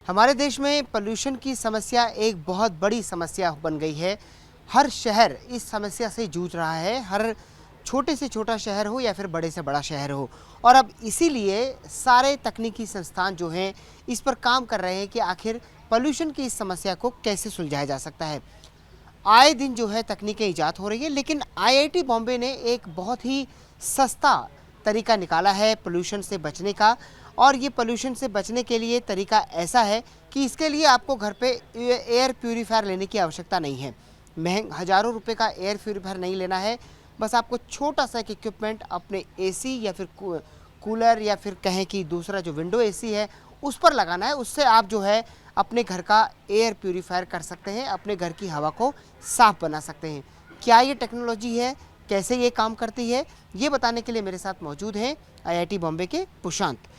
हमारे देश में पोल्यूशन की समस्या एक बहुत बड़ी समस्या बन गई है। हर शहर इस समस्या से जूझ रहा है, हर छोटे से छोटा शहर हो या फिर बड़े से बड़ा शहर हो। और अब इसीलिए सारे तकनीकी संस्थान जो हैं इस पर काम कर रहे हैं कि आखिर पोल्यूशन की इस समस्या को कैसे सुलझाया जा सकता है। आए दिन जो है तकनीकें ईजाद हो रही है, लेकिन आईआईटी बॉम्बे ने एक बहुत ही सस्ता तरीका निकाला है पोल्यूशन से बचने का। और ये पोल्यूशन से बचने के लिए तरीका ऐसा है कि इसके लिए आपको घर पे एयर प्यूरीफायर लेने की आवश्यकता नहीं है। हज़ारों रुपए का एयर प्यूरीफायर नहीं लेना है। बस आपको छोटा सा एक इक्विपमेंट अपने एसी या फिर कूलर या फिर कहें कि दूसरा जो विंडो एसी है उस पर लगाना है। उससे आप जो है अपने घर का एयर प्यूरीफायर कर सकते हैं, अपने घर की हवा को साफ बना सकते हैं। क्या ये टेक्नोलॉजी है, कैसे ये काम करती है, ये बताने के लिए मेरे साथ मौजूद हैं आईआईटी बॉम्बे के पुशांत।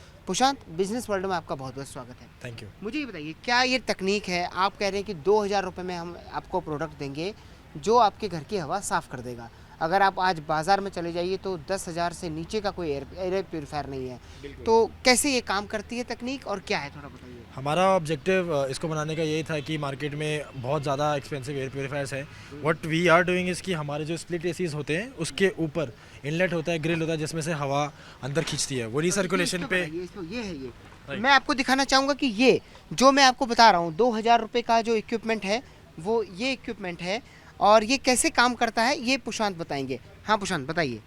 बिजनेस वर्ल्ड में आपका बहुत बहुत स्वागत है। Thank you. मुझे ये बताइए, क्या ये तकनीक है, आप कह रहे हैं कि 2000 रुपये में हम आपको प्रोडक्ट देंगे जो आपके घर की हवा साफ़ कर देगा। अगर आप आज बाज़ार में चले जाइए तो 10,000 से नीचे का कोई एयर प्यूरीफायर नहीं है। तो कैसे ये काम करती है तकनीक और क्या है, थोड़ा बताइए। हमारा ऑब्जेक्टिव इसको बनाने का यही था कि मार्केट में बहुत ज़्यादा एक्सपेंसिव एयर प्योरीफायर्स है। What we are doing is कि हमारे जो स्प्लिट एसीज होते हैं उसके ऊपर इनलेट होता है, ग्रिल होता है, जिसमें से हवा अंदर खींचती है। वो रिसर्कुलेशन पे ये है ये मैं आपको दिखाना चाहूँगा कि ये जो मैं आपको बता रहा हूँ 2000 रुपये का जो इक्विपमेंट है वो ये इक्विपमेंट है। और ये कैसे काम करता है ये पुशांत बताएंगे। हाँ पुशांत बताइए।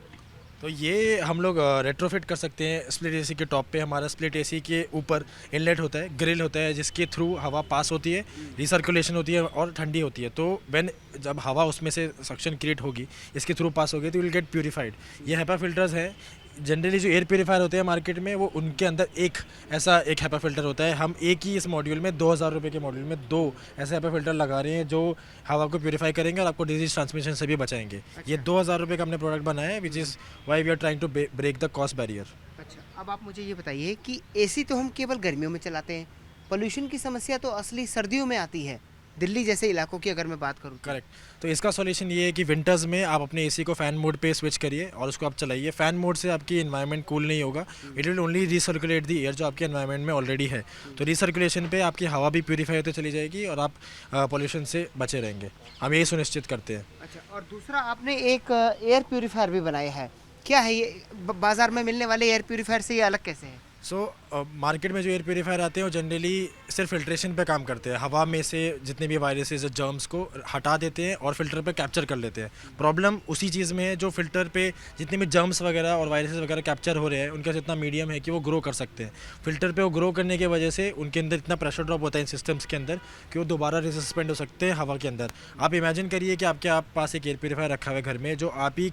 तो ये हम लोग रेट्रोफिट कर सकते हैं। स्प्लिट एसी के टॉप पे हमारा स्प्लिट एसी के ऊपर इनलेट होता है, ग्रिल होता है, जिसके थ्रू हवा पास होती है, रिसर्कुलेशन होती है और ठंडी होती है। तो जब हवा उसमें से सक्शन क्रिएट होगी, इसके थ्रू पास होगी, तो विल गेट प्यूरीफाइड। ये HEPA फिल्टर्स हैं। जनरली जो एयर प्योरीफायर होते हैं मार्केट में, वो उनके अंदर एक HEPA फिल्टर होता है। हम एक ही इस मॉड्यूल में 2000 रुपये के मॉड्यूल में 2 ऐसे HEPA फिल्टर लगा रहे हैं जो हवा को प्योरीफाई करेंगे और आपको डिजीज ट्रांसमिशन से भी बचाएंगे। ये 2000 रुपये का हमने प्रोडक्ट बनाया है, which is why we are trying to break the cost barrier. अच्छा, अब आप मुझे ये बताइए कि एसी तो हम केवल गर्मियों में चलाते हैं, पोल्यूशन की समस्या तो असली सर्दियों में आती है, दिल्ली जैसे इलाकों की अगर मैं बात करूँ। करेक्ट। तो इसका सॉल्यूशन ये है कि विंटर्स में आप अपने एसी को फ़ैन मोड पे स्विच करिए और उसको आप चलाइए। फ़ैन मोड से आपकी एनवायरनमेंट कूल नहीं होगा, it will only recirculate the air जो आपके एनवायरनमेंट में ऑलरेडी है। तो रिसर्कुलेशन पे आपकी हवा भी प्यूरीफाई होती चली जाएगी और आप पॉल्यूशन से बचे रहेंगे। हम यही सुनिश्चित करते हैं। अच्छा, और दूसरा आपने एक एयर प्यूरीफायर भी बनाया है, क्या है ये? बाज़ार में मिलने वाले एयर प्यूरीफायर से ये अलग कैसे है? मार्केट में जो एयर प्योरीफायर आते हैं वो जनरली सिर्फ फिल्ट्रेशन पे काम करते हैं। हवा में से जितने भी वायरसेस और जर्म्स को हटा देते हैं और फिल्टर पे कैप्चर कर लेते हैं। प्रॉब्लम उसी चीज़ में है, जो फिल्टर पे जितने भी जर्म्स वगैरह और वायरसेस वगैरह कैप्चर हो रहे हैं, उनका जितना मीडियम है कि वो ग्रो कर सकते हैं। फिल्टर पे वो ग्रो करने की वजह से उनके अंदर इतना प्रेशर ड्रॉप होता है इन सिस्टम्स के अंदर कि वो दोबारा रिसस्पेंड हो सकते हैं हवा के अंदर। आप इमेजिन करिए कि आप पास एक एयर प्योरीफायर रखा हुआ है घर में, जो आप ही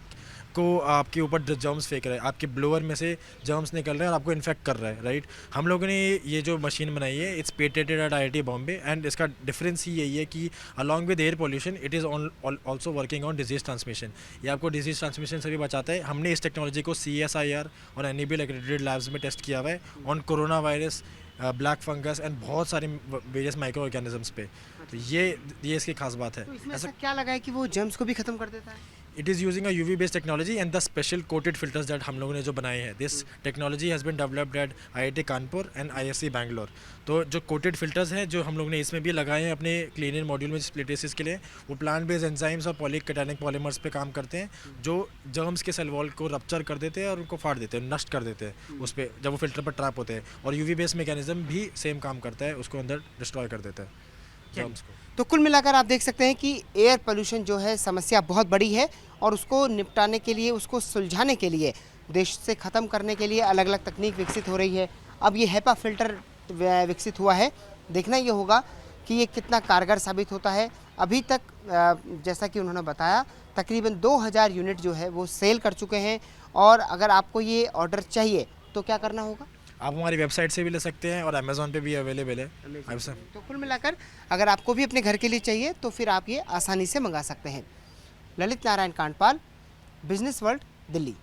को आपके ऊपर जर्म्स फेंक रहा है, आपके ब्लोअर में से जर्म्स निकल रहे हैं और आपको इन्फेक्ट कर रहा है, राइट। हम लोगों ने ये जो मशीन बनाई है, it's patented eight IIT Bombay and इसका डिफरेंस ही यही है कि along with air pollution it is also working on disease transmission. ये आपको डिजीज ट्रांसमिशन से भी बचाता है। हमने इस टेक्नोलॉजी को CSIR और NABL एक्रेडिटेड लैब्स में टेस्ट किया हुआ है on corona virus, black fungus and बहुत सारे वेरियस माइक्रो ऑर्गेनिजम्स पे। तो ये इसकी खास बात है। तो इसमें ऐसा क्या लगा है कि वो जर्म्स को भी खत्म कर देता है? It is using a UV based technology and the special coated filters that हम लोगों ने जो बनाए हैं। This technology has been developed at IIT Kanpur and ISC Bangalore. तो जो कोटेड फिल्टर्स हैं जो हम लोग ने इसमें भी लगाए हैं अपने क्लीन एयर मॉड्यूल में स्प्लिट एसिस के लिए, वो प्लांट बेस्ड एंजाइम्स और पॉलीकेटानिक पॉलीमर्स पे काम करते हैं, जो जर्म्स के सेल वॉल को रप्चर कर देते हैं और उनको फाड़ देते हैं, नष्ट कर देते हैं उस पर जब वो फिल्टर पर ट्रैप होते हैं। और UV बेस्ड मैकेनिज्म भी सेम काम करता है, उसको अंदर डिस्ट्रॉय कर देता है जर्म्स को। तो कुल मिलाकर आप देख सकते हैं कि एयर पोल्यूशन जो है समस्या बहुत बड़ी है और उसको निपटाने के लिए, उसको सुलझाने के लिए, देश से ख़त्म करने के लिए अलग अलग तकनीक विकसित हो रही है। अब ये HEPA फिल्टर विकसित हुआ है, देखना ये होगा कि ये कितना कारगर साबित होता है। अभी तक जैसा कि उन्होंने बताया तकरीबन 2000 यूनिट जो है वो सेल कर चुके हैं। और अगर आपको ये ऑर्डर चाहिए तो क्या करना होगा? आप हमारी वेबसाइट से भी ले सकते हैं और अमेज़ॉन पे भी अवेलेबल है। तो कुल मिलाकर अगर आपको भी अपने घर के लिए चाहिए तो फिर आप ये आसानी से मंगा सकते हैं। Lalit Narayan Kandpal, business world, Delhi.